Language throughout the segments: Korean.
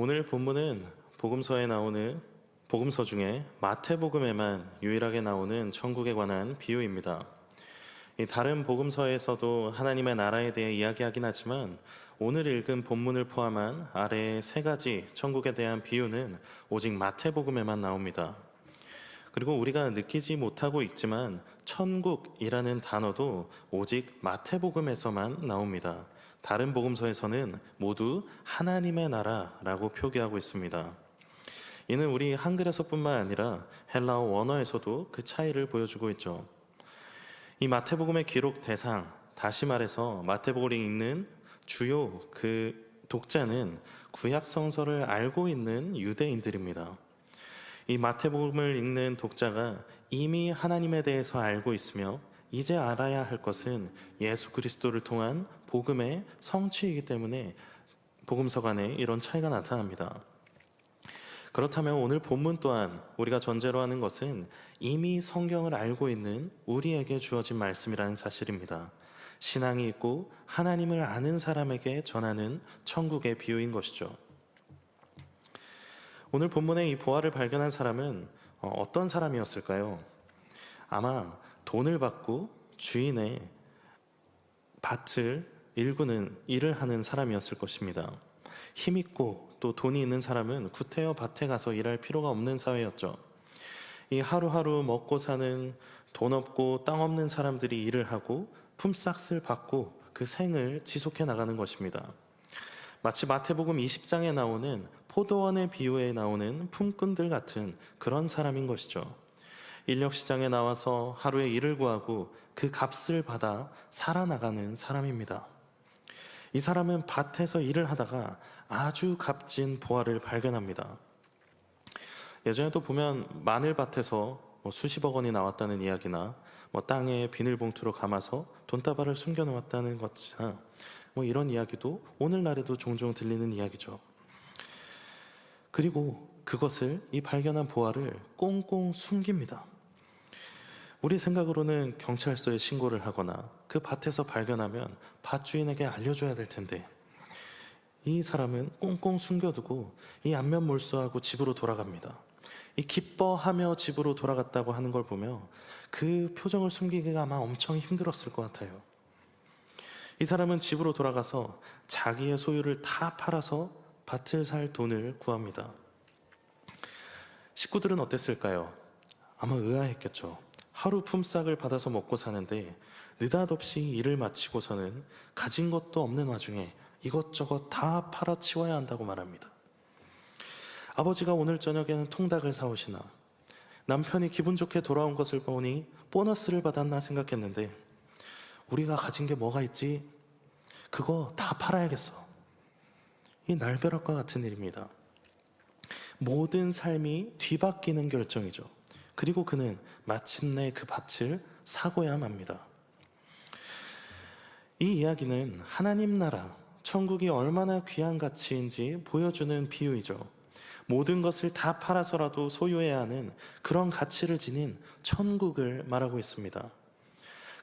오늘 본문은 복음서 중에 마태복음에만 유일하게 나오는 천국에 관한 비유입니다. 이 다른 복음서에서도 하나님의 나라에 대해 이야기하긴 하지만 오늘 읽은 본문을 포함한 아래의 세 가지 천국에 대한 비유는 오직 마태복음에만 나옵니다. 그리고 우리가 느끼지 못하고 있지만 천국이라는 단어도 오직 마태복음에서만 나옵니다. 다른 복음서에서는 모두 하나님의 나라라고 표기하고 있습니다. 이는 우리 한글에서뿐만 아니라 헬라어 원어에서도 그 차이를 보여주고 있죠. 이 마태복음의 기록 대상, 다시 말해서 마태복음을 읽는 주요 그 독자는 구약 성서를 알고 있는 유대인들입니다. 이 마태복음을 읽는 독자가 이미 하나님에 대해서 알고 있으며 이제 알아야 할 것은 예수 그리스도를 통한 복음의 성취이기 때문에 복음서 간에 이런 차이가 나타납니다. 그렇다면 오늘 본문 또한 우리가 전제로 하는 것은 이미 성경을 알고 있는 우리에게 주어진 말씀이라는 사실입니다. 신앙이 있고 하나님을 아는 사람에게 전하는 천국의 비유인 것이죠. 오늘 본문의 이 보화를 발견한 사람은 어떤 사람이었을까요? 아마 돈을 받고 주인의 밭을 일구는 일을 하는 사람이었을 것입니다. 힘있고 또 돈이 있는 사람은 구태여 밭에 가서 일할 필요가 없는 사회였죠. 이 하루하루 먹고 사는 돈 없고 땅 없는 사람들이 일을 하고 품삯을 받고 그 생을 지속해 나가는 것입니다. 마치 마태복음 20장에 나오는 포도원의 비유에 나오는 품꾼들 같은 그런 사람인 것이죠. 인력시장에 나와서 하루에 일을 구하고 그 값을 받아 살아나가는 사람입니다. 이 사람은 밭에서 일을 하다가 아주 값진 보화를 발견합니다. 예전에도 보면 마늘밭에서 수십억 원이 나왔다는 이야기나 땅에 비닐봉투로 감아서 돈다발을 숨겨놓았다는 것이나 이런 이야기도 오늘날에도 종종 들리는 이야기죠. 그리고 그것을 이 발견한 보화를 꽁꽁 숨깁니다. 우리 생각으로는 경찰서에 신고를 하거나 그 밭에서 발견하면 밭 주인에게 알려줘야 될 텐데 이 사람은 꽁꽁 숨겨두고 이 안면 몰수하고 집으로 돌아갑니다. 이 기뻐하며 집으로 돌아갔다고 하는 걸 보며 그 표정을 숨기기가 아마 엄청 힘들었을 것 같아요. 이 사람은 집으로 돌아가서 자기의 소유를 다 팔아서 밭을 살 돈을 구합니다. 식구들은 어땠을까요? 아마 의아했겠죠. 하루 품삯을 받아서 먹고 사는데 느닷없이 일을 마치고서는 가진 것도 없는 와중에 이것저것 다 팔아치워야 한다고 말합니다. 아버지가 오늘 저녁에는 통닭을 사오시나, 남편이 기분 좋게 돌아온 것을 보니 보너스를 받았나 생각했는데 우리가 가진 게 뭐가 있지? 그거 다 팔아야겠어. 이 날벼락과 같은 일입니다. 모든 삶이 뒤바뀌는 결정이죠. 그리고 그는 마침내 그 밭을 사고야 합니다. 이 이야기는 하나님 나라, 천국이 얼마나 귀한 가치인지 보여주는 비유이죠. 모든 것을 다 팔아서라도 소유해야 하는 그런 가치를 지닌 천국을 말하고 있습니다.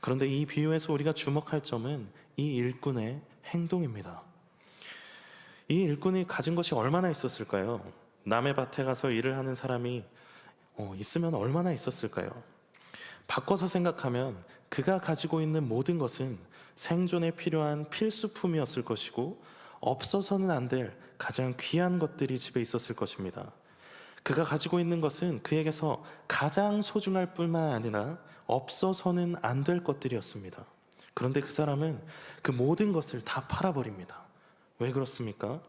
그런데 이 비유에서 우리가 주목할 점은 이 일꾼의 행동입니다. 이 일꾼이 가진 것이 얼마나 있었을까요? 남의 밭에 가서 일을 하는 사람이 있으면 얼마나 있었을까요? 바꿔서 생각하면 그가 가지고 있는 모든 것은 생존에 필요한 필수품이었을 것이고 없어서는 안 될 가장 귀한 것들이 집에 있었을 것입니다. 그가 가지고 있는 것은 그에게서 가장 소중할 뿐만 아니라 없어서는 안 될 것들이었습니다. 그런데 그 사람은 그 모든 것을 다 팔아버립니다. 왜 그렇습니까?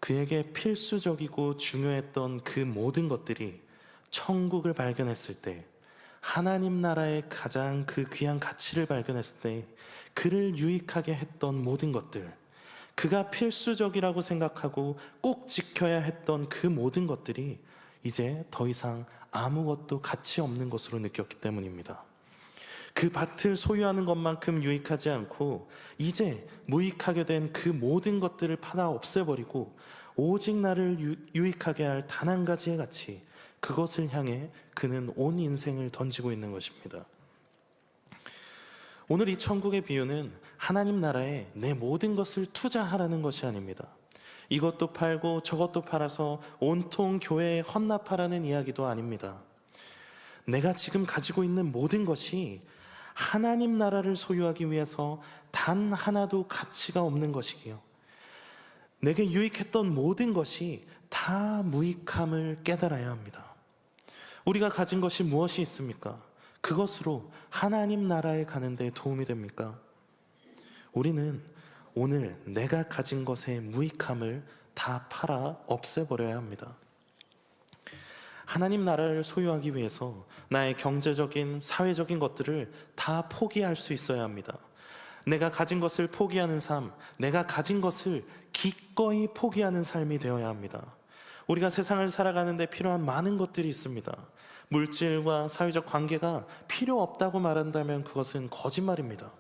그에게 필수적이고 중요했던 그 모든 것들이 천국을 발견했을 때, 하나님 나라의 가장 그 귀한 가치를 발견했을 때 그를 유익하게 했던 모든 것들, 그가 필수적이라고 생각하고 꼭 지켜야 했던 그 모든 것들이 이제 더 이상 아무것도 가치 없는 것으로 느꼈기 때문입니다. 그 밭을 소유하는 것만큼 유익하지 않고 이제 무익하게 된 그 모든 것들을 팔아 없애버리고 오직 나를 유익하게 할 단 한 가지의 가치, 그것을 향해 그는 온 인생을 던지고 있는 것입니다. 오늘 이 천국의 비유는 하나님 나라에 내 모든 것을 투자하라는 것이 아닙니다. 이것도 팔고 저것도 팔아서 온통 교회에 헌납하라는 이야기도 아닙니다. 내가 지금 가지고 있는 모든 것이 하나님 나라를 소유하기 위해서 단 하나도 가치가 없는 것이기요, 내게 유익했던 모든 것이 다 무익함을 깨달아야 합니다. 우리가 가진 것이 무엇이 있습니까? 그것으로 하나님 나라에 가는 데 도움이 됩니까? 우리는 오늘 내가 가진 것의 무익함을 다 팔아 없애버려야 합니다. 하나님 나라를 소유하기 위해서 나의 경제적인, 사회적인 것들을 다 포기할 수 있어야 합니다. 내가 가진 것을 포기하는 삶, 내가 가진 것을 기꺼이 포기하는 삶이 되어야 합니다. 우리가 세상을 살아가는 데 필요한 많은 것들이 있습니다. 물질과 사회적 관계가 필요 없다고 말한다면 그것은 거짓말입니다.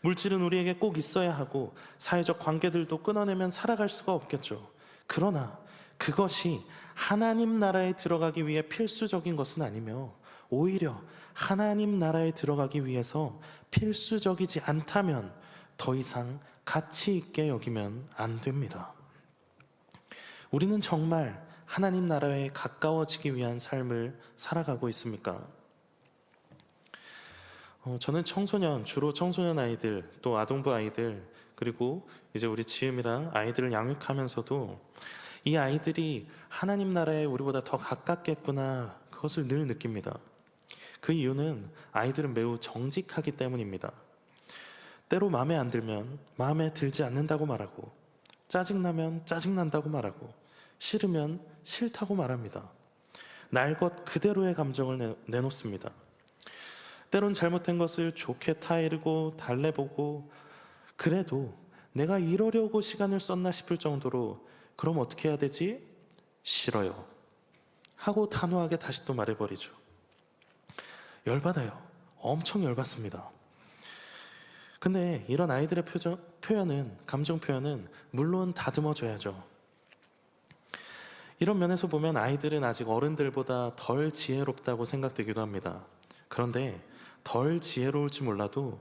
물질은 우리에게 꼭 있어야 하고 사회적 관계들도 끊어내면 살아갈 수가 없겠죠. 그러나 그것이 하나님 나라에 들어가기 위해 필수적인 것은 아니며 오히려 하나님 나라에 들어가기 위해서 필수적이지 않다면 더 이상 가치 있게 여기면 안 됩니다. 우리는 정말 하나님 나라에 가까워지기 위한 삶을 살아가고 있습니까? 저는 주로 청소년 아이들, 또 아동부 아이들, 그리고 이제 우리 지음이랑 아이들을 양육하면서도 이 아이들이 하나님 나라에 우리보다 더 가깝겠구나, 그것을 늘 느낍니다. 그 이유는 아이들은 매우 정직하기 때문입니다. 때로 마음에 안 들면 마음에 들지 않는다고 말하고, 짜증나면 짜증난다고 말하고, 싫으면 싫다고 말합니다. 날 것 그대로의 감정을 내놓습니다. 때론 잘못된 것을 좋게 타이르고 달래보고, 그래도 내가 이러려고 시간을 썼나 싶을 정도로 그럼 어떻게 해야 되지? 싫어요 하고 단호하게 다시 또 말해버리죠. 열받아요. 엄청 열받습니다. 근데 이런 아이들의 감정 표현은 물론 다듬어줘야죠. 이런 면에서 보면 아이들은 아직 어른들보다 덜 지혜롭다고 생각되기도 합니다. 그런데 덜 지혜로울지 몰라도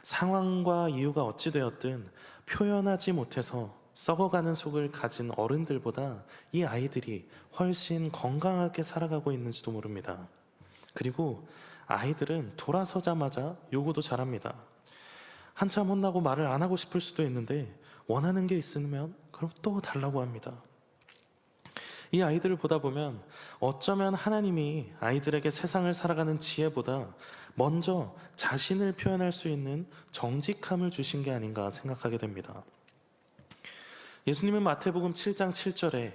상황과 이유가 어찌 되었든 표현하지 못해서 썩어가는 속을 가진 어른들보다 이 아이들이 훨씬 건강하게 살아가고 있는지도 모릅니다. 그리고 아이들은 돌아서자마자 요구도 잘합니다. 한참 혼나고 말을 안 하고 싶을 수도 있는데 원하는 게 있으면 그럼 또 달라고 합니다. 이 아이들을 보다 보면 어쩌면 하나님이 아이들에게 세상을 살아가는 지혜보다 먼저 자신을 표현할 수 있는 정직함을 주신 게 아닌가 생각하게 됩니다. 예수님은 마태복음 7장 7절에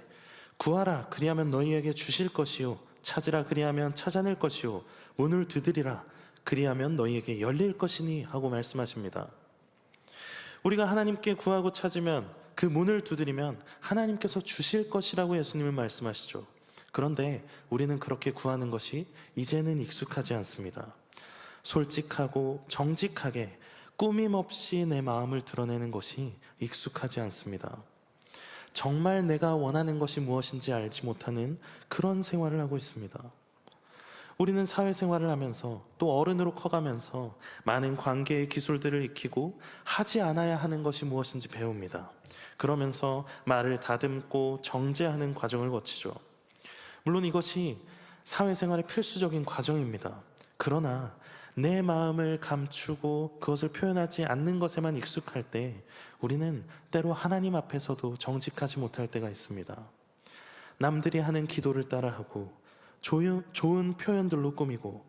구하라 그리하면 너희에게 주실 것이요 찾으라 그리하면 찾아낼 것이요 문을 두드리라 그리하면 너희에게 열릴 것이니 하고 말씀하십니다. 우리가 하나님께 구하고 찾으면, 그 문을 두드리면 하나님께서 주실 것이라고 예수님은 말씀하시죠. 그런데 우리는 그렇게 구하는 것이 이제는 익숙하지 않습니다. 솔직하고 정직하게 꾸밈 없이 내 마음을 드러내는 것이 익숙하지 않습니다. 정말 내가 원하는 것이 무엇인지 알지 못하는 그런 생활을 하고 있습니다. 우리는 사회생활을 하면서 또 어른으로 커가면서 많은 관계의 기술들을 익히고 하지 않아야 하는 것이 무엇인지 배웁니다. 그러면서 말을 다듬고 정제하는 과정을 거치죠. 물론 이것이 사회생활의 필수적인 과정입니다. 그러나 내 마음을 감추고 그것을 표현하지 않는 것에만 익숙할 때 우리는 때로 하나님 앞에서도 정직하지 못할 때가 있습니다. 남들이 하는 기도를 따라하고 좋은 표현들로 꾸미고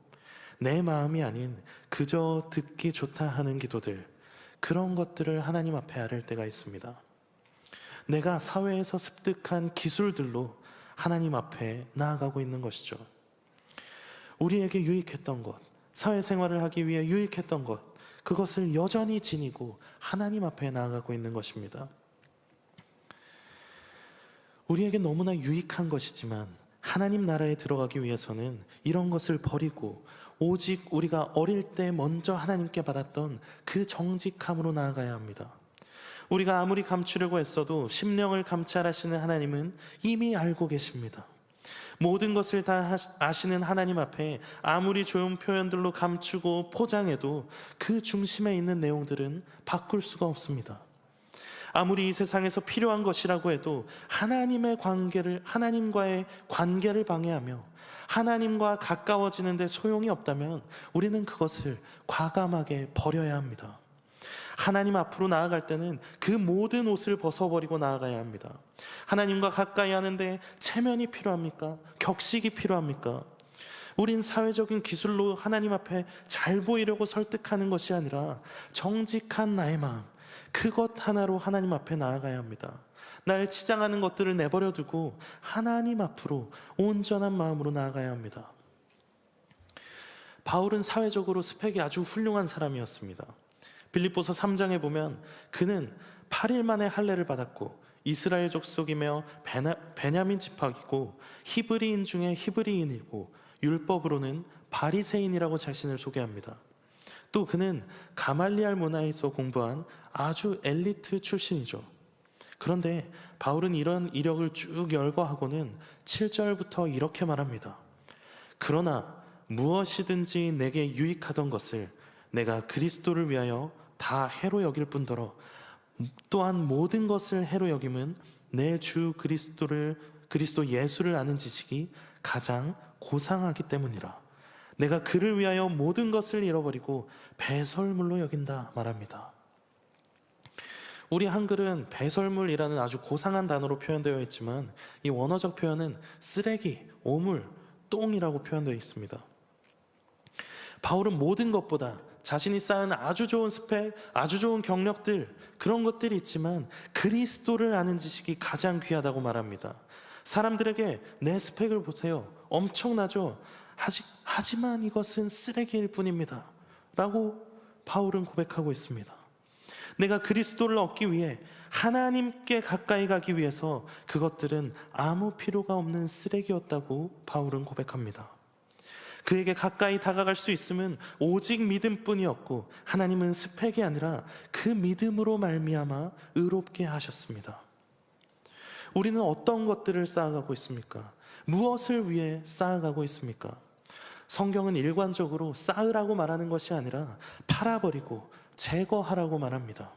내 마음이 아닌 그저 듣기 좋다 하는 기도들, 그런 것들을 하나님 앞에 아뢰을 때가 있습니다. 내가 사회에서 습득한 기술들로 하나님 앞에 나아가고 있는 것이죠. 우리에게 유익했던 것, 사회생활을 하기 위해 유익했던 것, 그것을 여전히 지니고 하나님 앞에 나아가고 있는 것입니다. 우리에게 너무나 유익한 것이지만 하나님 나라에 들어가기 위해서는 이런 것을 버리고 오직 우리가 어릴 때 먼저 하나님께 받았던 그 정직함으로 나아가야 합니다. 우리가 아무리 감추려고 했어도 심령을 감찰하시는 하나님은 이미 알고 계십니다. 모든 것을 다 아시는 하나님 앞에 아무리 좋은 표현들로 감추고 포장해도 그 중심에 있는 내용들은 바꿀 수가 없습니다. 아무리 이 세상에서 필요한 것이라고 해도 하나님과의 관계를 방해하며 하나님과 가까워지는 데 소용이 없다면 우리는 그것을 과감하게 버려야 합니다. 하나님 앞으로 나아갈 때는 그 모든 옷을 벗어버리고 나아가야 합니다. 하나님과 가까이 하는데 체면이 필요합니까? 격식이 필요합니까? 우린 사회적인 기술로 하나님 앞에 잘 보이려고 설득하는 것이 아니라 정직한 나의 마음, 그것 하나로 하나님 앞에 나아가야 합니다. 날 치장하는 것들을 내버려 두고 하나님 앞으로 온전한 마음으로 나아가야 합니다. 바울은 사회적으로 스펙이 아주 훌륭한 사람이었습니다. 빌립보서 3장에 보면 그는 8일 만에 할례를 받았고 이스라엘 족속이며 베냐민 지파이고 히브리인 중에 히브리인이고 율법으로는 바리새인이라고 자신을 소개합니다. 또 그는 가말리알 문화에서 공부한 아주 엘리트 출신이죠. 그런데 바울은 이런 이력을 쭉 열거하고는 7절부터 이렇게 말합니다. 그러나 무엇이든지 내게 유익하던 것을 내가 그리스도를 위하여 다 해로 여길 뿐더러 또한 모든 것을 해로 여김은 내 주 그리스도 예수를 아는 지식이 가장 고상하기 때문이라. 내가 그를 위하여 모든 것을 잃어버리고 배설물로 여긴다 말합니다. 우리 한글은 배설물이라는 아주 고상한 단어로 표현되어 있지만 이 원어적 표현은 쓰레기, 오물, 똥이라고 표현되어 있습니다. 바울은 모든 것보다 자신이 쌓은 아주 좋은 스펙, 아주 좋은 경력들, 그런 것들이 있지만 그리스도를 아는 지식이 가장 귀하다고 말합니다. 사람들에게 내 스펙을 보세요, 엄청나죠? 하지만 이것은 쓰레기일 뿐입니다 라고 바울은 고백하고 있습니다. 내가 그리스도를 얻기 위해 하나님께 가까이 가기 위해서 그것들은 아무 필요가 없는 쓰레기였다고 바울은 고백합니다. 그에게 가까이 다가갈 수 있음은 오직 믿음뿐이었고 하나님은 스펙이 아니라 그 믿음으로 말미암아 의롭게 하셨습니다. 우리는 어떤 것들을 쌓아가고 있습니까? 무엇을 위해 쌓아가고 있습니까? 성경은 일관적으로 쌓으라고 말하는 것이 아니라 팔아버리고 제거하라고 말합니다.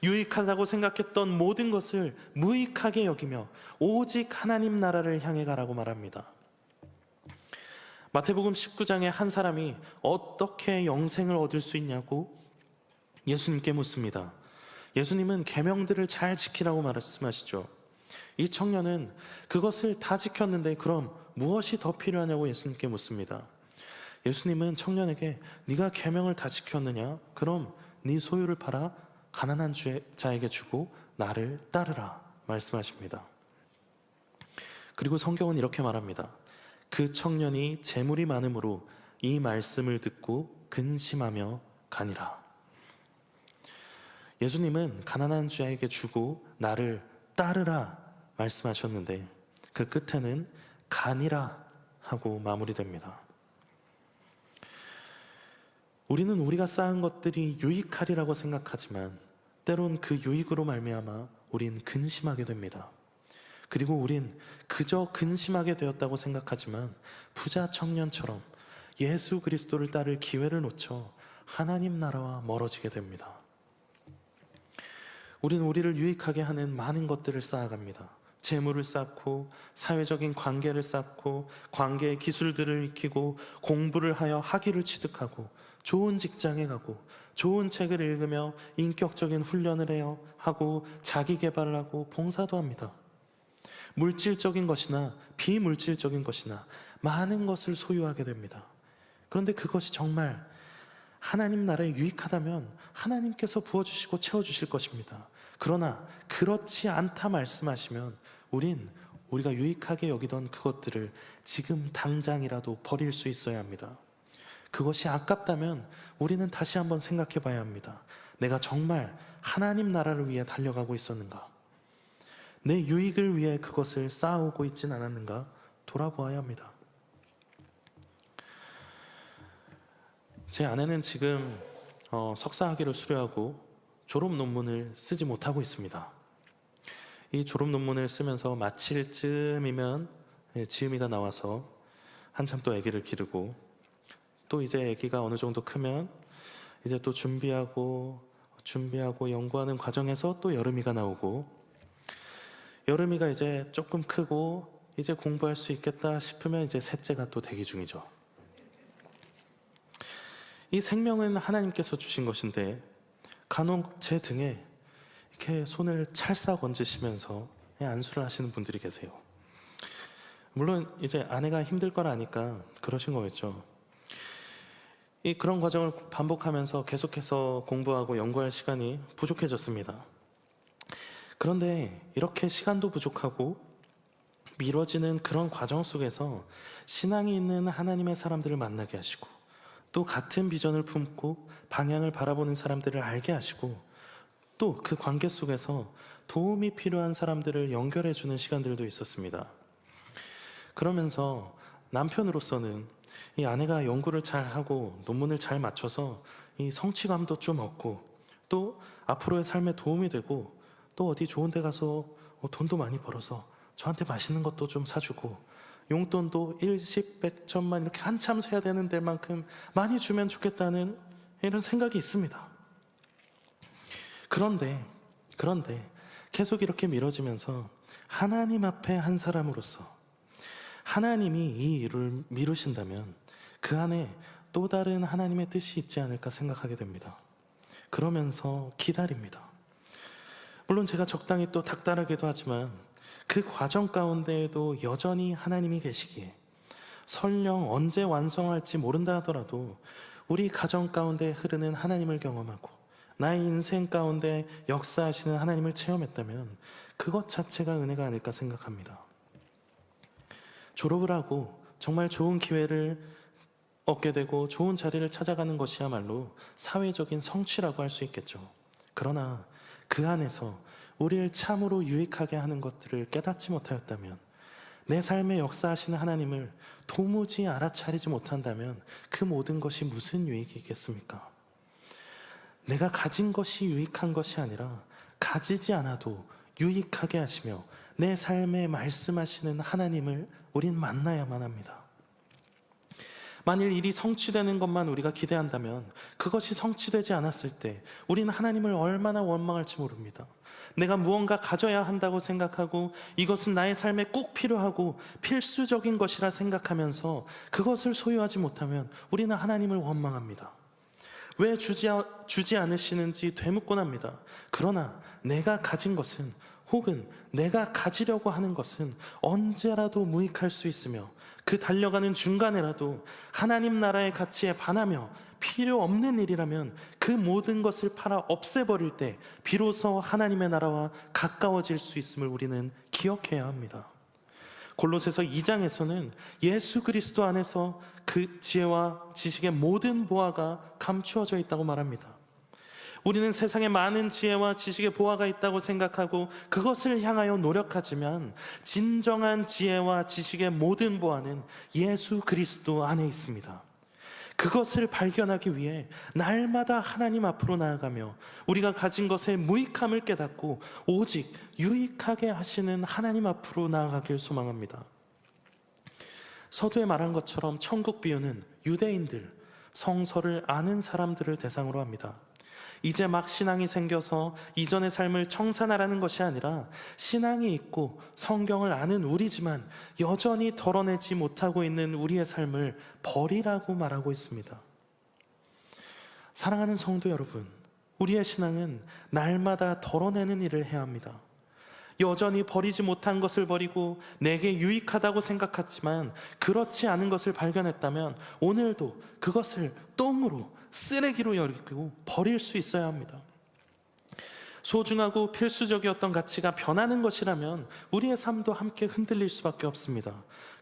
유익하다고 생각했던 모든 것을 무익하게 여기며 오직 하나님 나라를 향해 가라고 말합니다. 마태복음 19장에 한 사람이 어떻게 영생을 얻을 수 있냐고 예수님께 묻습니다. 예수님은 계명들을 잘 지키라고 말씀하시죠. 이 청년은 그것을 다 지켰는데 그럼 무엇이 더 필요하냐고 예수님께 묻습니다. 예수님은 청년에게 네가 계명을 다 지켰느냐? 그럼 네 소유를 팔아 가난한 자에게 주고 나를 따르라 말씀하십니다. 그리고 성경은 이렇게 말합니다. 그 청년이 재물이 많음으로 이 말씀을 듣고 근심하며 가니라. 예수님은 가난한 자에게 주고 나를 따르라 말씀하셨는데 그 끝에는 가니라 하고 마무리됩니다. 우리는 우리가 쌓은 것들이 유익하리라고 생각하지만 때론 그 유익으로 말미암아 우린 근심하게 됩니다. 그리고 우린 그저 근심하게 되었다고 생각하지만 부자 청년처럼 예수 그리스도를 따를 기회를 놓쳐 하나님 나라와 멀어지게 됩니다. 우린 우리를 유익하게 하는 많은 것들을 쌓아갑니다. 재물을 쌓고 사회적인 관계를 쌓고 관계의 기술들을 익히고 공부를 하여 학위를 취득하고 좋은 직장에 가고 좋은 책을 읽으며 인격적인 훈련을 해요 하고 자기 개발을 하고 봉사도 합니다. 물질적인 것이나 비물질적인 것이나 많은 것을 소유하게 됩니다. 그런데 그것이 정말 하나님 나라에 유익하다면 하나님께서 부어주시고 채워주실 것입니다. 그러나 그렇지 않다 말씀하시면 우리가 유익하게 여기던 그것들을 지금 당장이라도 버릴 수 있어야 합니다. 그것이 아깝다면 우리는 다시 한번 생각해 봐야 합니다. 내가 정말 하나님 나라를 위해 달려가고 있었는가? 내 유익을 위해 그것을 쌓아오고 있진 않았는가 돌아보아야 합니다. 제 아내는 지금 석사학위를 수료하고 졸업 논문을 쓰지 못하고 있습니다. 이 졸업 논문을 쓰면서 마칠 쯤이면 지음이가 나와서 한참 또 아기를 기르고 또 이제 아기가 어느 정도 크면 이제 또 준비하고 준비하고 연구하는 과정에서 또 여름이가 나오고, 여름이가 이제 조금 크고 이제 공부할 수 있겠다 싶으면 이제 셋째가 또 대기 중이죠. 이 생명은 하나님께서 주신 것인데 간혹 제 등에 이렇게 손을 찰싹 얹으시면서 안수를 하시는 분들이 계세요. 물론 이제 아내가 힘들 걸 아니까 그러신 거겠죠. 그런 과정을 반복하면서 계속해서 공부하고 연구할 시간이 부족해졌습니다. 그런데 이렇게 시간도 부족하고 미뤄지는 그런 과정 속에서 신앙이 있는 하나님의 사람들을 만나게 하시고, 또 같은 비전을 품고 방향을 바라보는 사람들을 알게 하시고, 또 그 관계 속에서 도움이 필요한 사람들을 연결해 주는 시간들도 있었습니다. 그러면서 남편으로서는 이 아내가 연구를 잘 하고 논문을 잘 맞춰서 이 성취감도 좀 얻고, 또 앞으로의 삶에 도움이 되고, 또 어디 좋은 데 가서 돈도 많이 벌어서 저한테 맛있는 것도 좀 사주고, 용돈도 1, 10, 100, 1000만 이렇게 한참 세야 되는 데만큼 많이 주면 좋겠다는 이런 생각이 있습니다. 그런데 계속 이렇게 미뤄지면서 하나님 앞에 한 사람으로서 하나님이 이 일을 미루신다면 그 안에 또 다른 하나님의 뜻이 있지 않을까 생각하게 됩니다. 그러면서 기다립니다. 물론 제가 적당히 또 닥달하기도 하지만 그 과정 가운데에도 여전히 하나님이 계시기에 설령 언제 완성할지 모른다 하더라도 우리 가정 가운데 흐르는 하나님을 경험하고 나의 인생 가운데 역사하시는 하나님을 체험했다면 그것 자체가 은혜가 아닐까 생각합니다. 졸업을 하고 정말 좋은 기회를 얻게 되고 좋은 자리를 찾아가는 것이야말로 사회적인 성취라고 할 수 있겠죠. 그러나 그 안에서 우리를 참으로 유익하게 하는 것들을 깨닫지 못하였다면, 내 삶에 역사하시는 하나님을 도무지 알아차리지 못한다면 그 모든 것이 무슨 유익이 있겠습니까? 내가 가진 것이 유익한 것이 아니라 가지지 않아도 유익하게 하시며 내 삶에 말씀하시는 하나님을 우린 만나야만 합니다. 만일 일이 성취되는 것만 우리가 기대한다면 그것이 성취되지 않았을 때 우리는 하나님을 얼마나 원망할지 모릅니다. 내가 무언가 가져야 한다고 생각하고 이것은 나의 삶에 꼭 필요하고 필수적인 것이라 생각하면서 그것을 소유하지 못하면 우리는 하나님을 원망합니다. 왜 주지 않으시는지 되묻곤 합니다. 그러나 내가 가진 것은, 혹은 내가 가지려고 하는 것은 언제라도 무익할 수 있으며 그 달려가는 중간에라도 하나님 나라의 가치에 반하며 필요 없는 일이라면 그 모든 것을 팔아 없애버릴 때 비로소 하나님의 나라와 가까워질 수 있음을 우리는 기억해야 합니다. 골로새서 2장에서는 예수 그리스도 안에서 그 지혜와 지식의 모든 보화가 감추어져 있다고 말합니다. 우리는 세상에 많은 지혜와 지식의 보화가 있다고 생각하고 그것을 향하여 노력하지만 진정한 지혜와 지식의 모든 보화는 예수 그리스도 안에 있습니다. 그것을 발견하기 위해 날마다 하나님 앞으로 나아가며 우리가 가진 것의 무익함을 깨닫고 오직 유익하게 하시는 하나님 앞으로 나아가길 소망합니다. 서두에 말한 것처럼 천국 비유는 유대인들, 성서를 아는 사람들을 대상으로 합니다. 이제 막 신앙이 생겨서 이전의 삶을 청산하라는 것이 아니라 신앙이 있고 성경을 아는 우리지만 여전히 덜어내지 못하고 있는 우리의 삶을 버리라고 말하고 있습니다. 사랑하는 성도 여러분, 우리의 신앙은 날마다 덜어내는 일을 해야 합니다. 여전히 버리지 못한 것을 버리고 내게 유익하다고 생각했지만 그렇지 않은 것을 발견했다면 오늘도 그것을 똥으로, 쓰레기로 여기고 버릴 수 있어야 합니다. 소중하고 필수적이었던 가치가 변하는 것이라면 우리의 삶도 함께 흔들릴 수밖에 없습니다.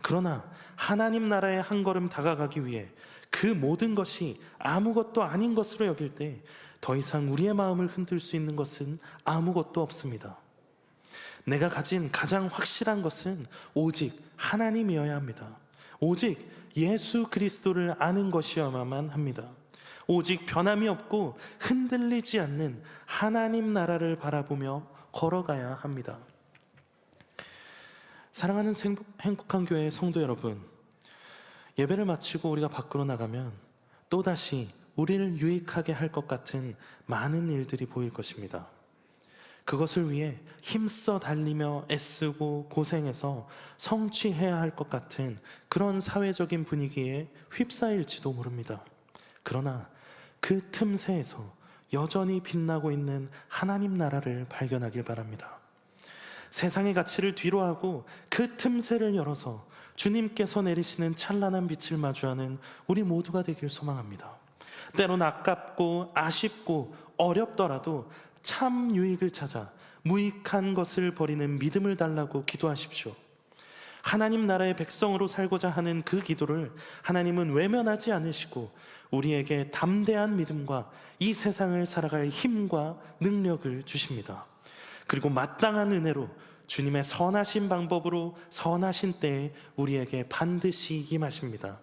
그러나 하나님 나라에 한 걸음 다가가기 위해 그 모든 것이 아무것도 아닌 것으로 여길 때 더 이상 우리의 마음을 흔들 수 있는 것은 아무것도 없습니다. 내가 가진 가장 확실한 것은 오직 하나님이어야 합니다. 오직 예수 그리스도를 아는 것이어야만 합니다. 오직 변함이 없고 흔들리지 않는 하나님 나라를 바라보며 걸어가야 합니다. 사랑하는 행복한 교회의 성도 여러분, 예배를 마치고 우리가 밖으로 나가면 또다시 우리를 유익하게 할 것 같은 많은 일들이 보일 것입니다. 그것을 위해 힘써 달리며 애쓰고 고생해서 성취해야 할 것 같은 그런 사회적인 분위기에 휩싸일지도 모릅니다. 그러나 그 틈새에서 여전히 빛나고 있는 하나님 나라를 발견하길 바랍니다. 세상의 가치를 뒤로하고 그 틈새를 열어서 주님께서 내리시는 찬란한 빛을 마주하는 우리 모두가 되길 소망합니다. 때론 아깝고 아쉽고 어렵더라도 참 유익을 찾아 무익한 것을 버리는 믿음을 달라고 기도하십시오. 하나님 나라의 백성으로 살고자 하는 그 기도를 하나님은 외면하지 않으시고 우리에게 담대한 믿음과 이 세상을 살아갈 힘과 능력을 주십니다. 그리고 마땅한 은혜로 주님의 선하신 방법으로 선하신 때에 우리에게 반드시 임하십니다.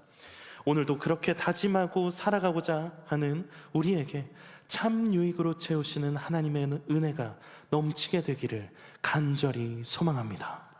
오늘도 그렇게 다짐하고 살아가고자 하는 우리에게 참 유익으로 채우시는 하나님의 은혜가 넘치게 되기를 간절히 소망합니다.